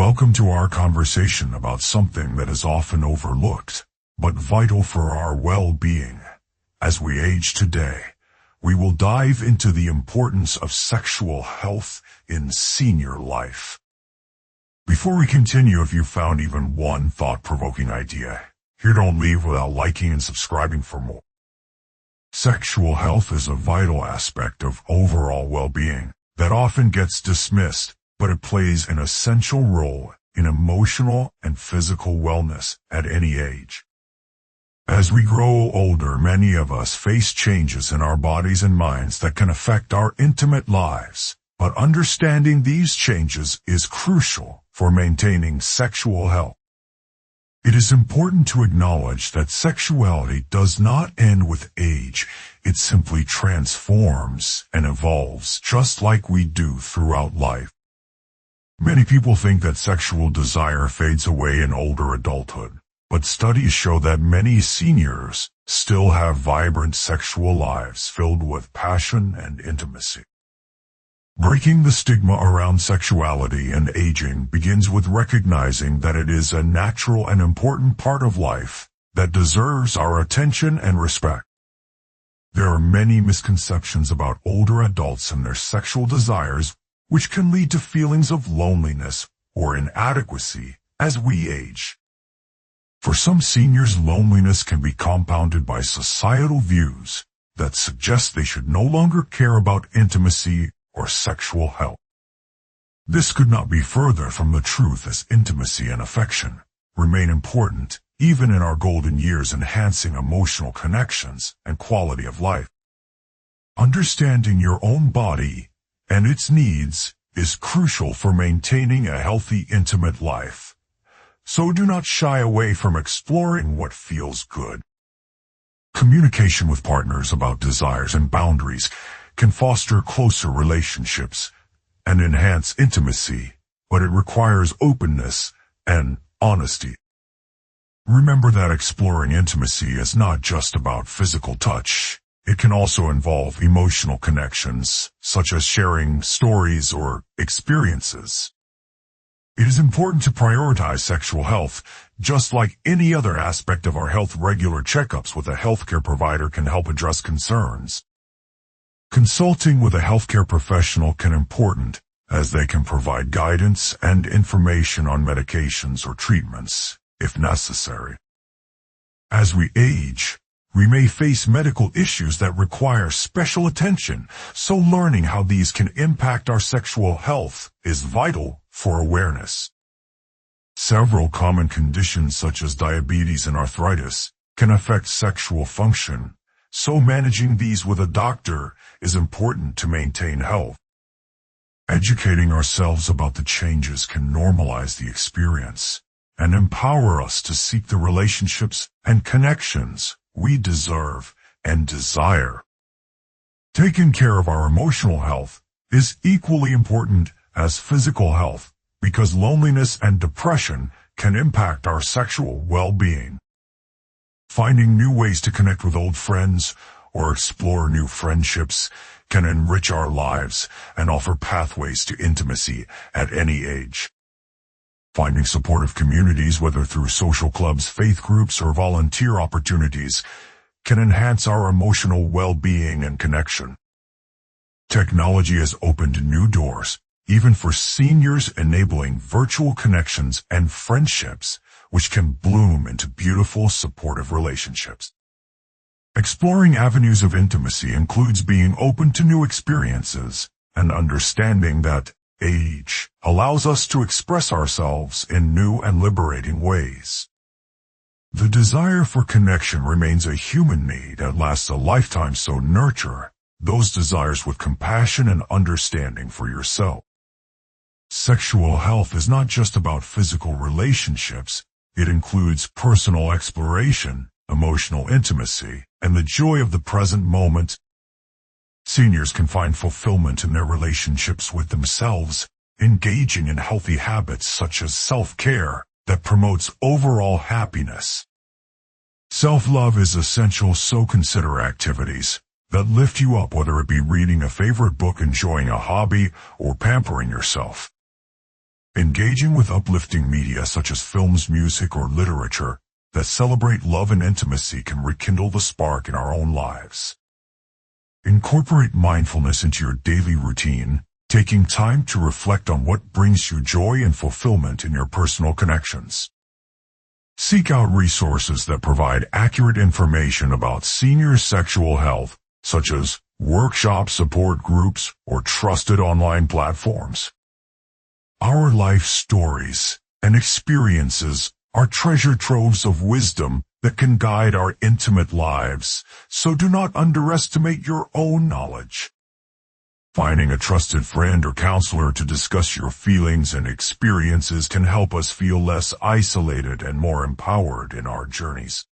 Welcome to our conversation about something that is often overlooked, but vital for our well-being. As we age today, we will dive into the importance of sexual health in senior life. Before we continue, if you found even one thought-provoking idea, here, don't leave without liking and subscribing for more. Sexual health is a vital aspect of overall well-being that often gets dismissed, but it plays an essential role in emotional and physical wellness at any age. As we grow older, many of us face changes in our bodies and minds that can affect our intimate lives, but understanding these changes is crucial for maintaining sexual health. It is important to acknowledge that sexuality does not end with age. It simply transforms and evolves just like we do throughout life. Many people think that sexual desire fades away in older adulthood, but studies show that many seniors still have vibrant sexual lives filled with passion and intimacy. Breaking the stigma around sexuality and aging begins with recognizing that it is a natural and important part of life that deserves our attention and respect. There are many misconceptions about older adults and their sexual desires, which can lead to feelings of loneliness or inadequacy as we age. For some seniors, loneliness can be compounded by societal views that suggest they should no longer care about intimacy or sexual health. This could not be further from the truth, as intimacy and affection remain important even in our golden years, enhancing emotional connections and quality of life. Understanding your own body and its needs is crucial for maintaining a healthy, intimate life. So do not shy away from exploring what feels good. Communication with partners about desires and boundaries can foster closer relationships and enhance intimacy, but it requires openness and honesty. Remember that exploring intimacy is not just about physical touch. It can also involve emotional connections, such as sharing stories or experiences. It is important to prioritize sexual health. Just like any other aspect of our health, regular checkups with a healthcare provider can help address concerns. Consulting with a healthcare professional can be important, as they can provide guidance and information on medications or treatments, if necessary. As we age, we may face medical issues that require special attention, so learning how these can impact our sexual health is vital for awareness. Several common conditions such as diabetes and arthritis can affect sexual function, so managing these with a doctor is important to maintain health. Educating ourselves about the changes can normalize the experience and empower us to seek the relationships and connections we deserve and desire. Taking care of our emotional health is equally important as physical health, because loneliness and depression can impact our sexual well-being. Finding new ways to connect with old friends or explore new friendships can enrich our lives and offer pathways to intimacy at any age. Finding supportive communities, whether through social clubs, faith groups, or volunteer opportunities, can enhance our emotional well-being and connection. Technology has opened new doors, even for seniors, enabling virtual connections and friendships, which can bloom into beautiful, supportive relationships. Exploring avenues of intimacy includes being open to new experiences and understanding that age allows us to express ourselves in new and liberating ways. The desire for connection remains a human need that lasts a lifetime, so nurture those desires with compassion and understanding for yourself. Sexual health is not just about physical relationships. It includes personal exploration, emotional intimacy, and the joy of the present moment. Seniors can find fulfillment in their relationships with themselves, engaging in healthy habits such as self-care that promotes overall happiness. Self-love is essential, so consider activities that lift you up, whether it be reading a favorite book, enjoying a hobby, or pampering yourself. Engaging with uplifting media such as films, music, or literature that celebrate love and intimacy can rekindle the spark in our own lives. Incorporate mindfulness into your daily routine, taking time to reflect on what brings you joy and fulfillment in your personal connections. Seek out resources that provide accurate information about senior sexual health, such as workshop support groups or trusted online platforms. Our life stories and experiences are treasure troves of wisdom that can guide our intimate lives, so do not underestimate your own knowledge. Finding a trusted friend or counselor to discuss your feelings and experiences can help us feel less isolated and more empowered in our journeys.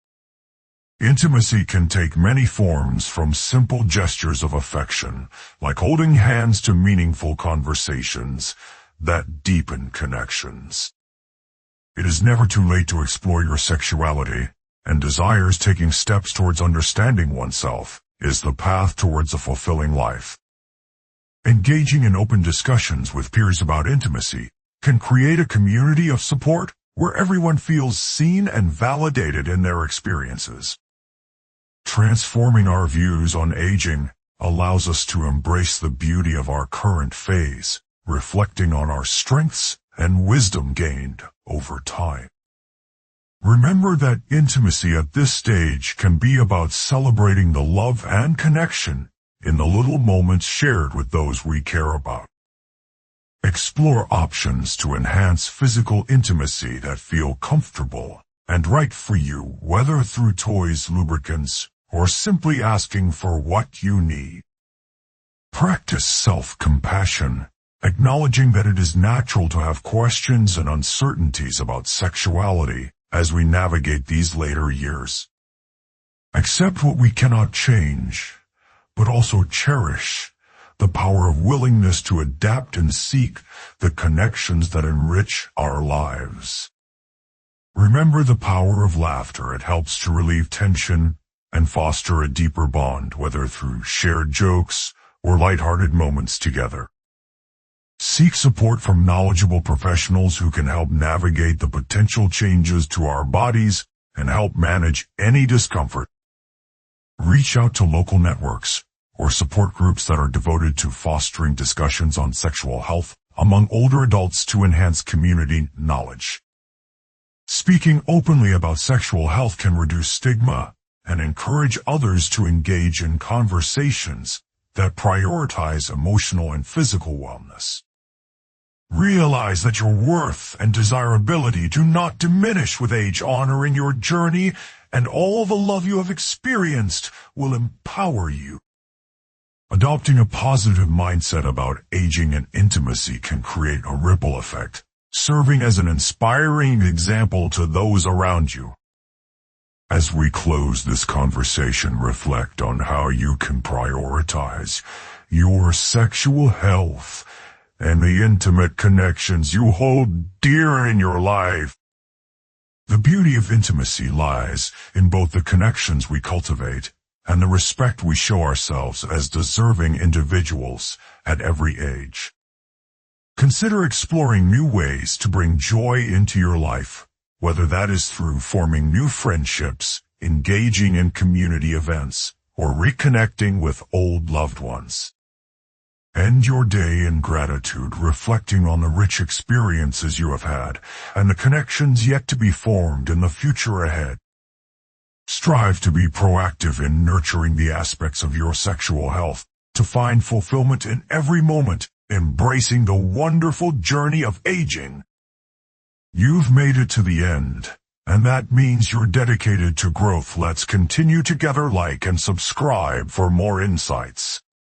Intimacy can take many forms, from simple gestures of affection, like holding hands, to meaningful conversations that deepen connections. It is never too late to explore your sexuality and desires. Taking steps towards understanding oneself is the path towards a fulfilling life. Engaging in open discussions with peers about intimacy can create a community of support where everyone feels seen and validated in their experiences. Transforming our views on aging allows us to embrace the beauty of our current phase, reflecting on our strengths and wisdom gained over time. Remember that intimacy at this stage can be about celebrating the love and connection in the little moments shared with those we care about. Explore options to enhance physical intimacy that feel comfortable and right for you, whether through toys, lubricants, or simply asking for what you need. Practice self-compassion, acknowledging that it is natural to have questions and uncertainties about sexuality as we navigate these later years. Accept what we cannot change, but also cherish the power of willingness to adapt and seek the connections that enrich our lives. Remember the power of laughter. It helps to relieve tension and foster a deeper bond, whether through shared jokes or lighthearted moments together. Seek support from knowledgeable professionals who can help navigate the potential changes to our bodies and help manage any discomfort. Reach out to local networks or support groups that are devoted to fostering discussions on sexual health among older adults to enhance community knowledge. Speaking openly about sexual health can reduce stigma and encourage others to engage in conversations that prioritize emotional and physical wellness. Realize that your worth and desirability do not diminish with age. Honoring your journey and all the love you have experienced will empower you. Adopting a positive mindset about aging and intimacy can create a ripple effect, serving as an inspiring example to those around you. As we close this conversation, reflect on how you can prioritize your sexual health and the intimate connections you hold dear in your life. The beauty of intimacy lies in both the connections we cultivate and the respect we show ourselves as deserving individuals at every age. Consider exploring new ways to bring joy into your life, whether that is through forming new friendships, engaging in community events, or reconnecting with old loved ones. End your day in gratitude, reflecting on the rich experiences you have had and the connections yet to be formed in the future ahead. Strive to be proactive in nurturing the aspects of your sexual health to find fulfillment in every moment, embracing the wonderful journey of aging. You've made it to the end, and that means you're dedicated to growth. Let's continue together. Like and subscribe for more insights.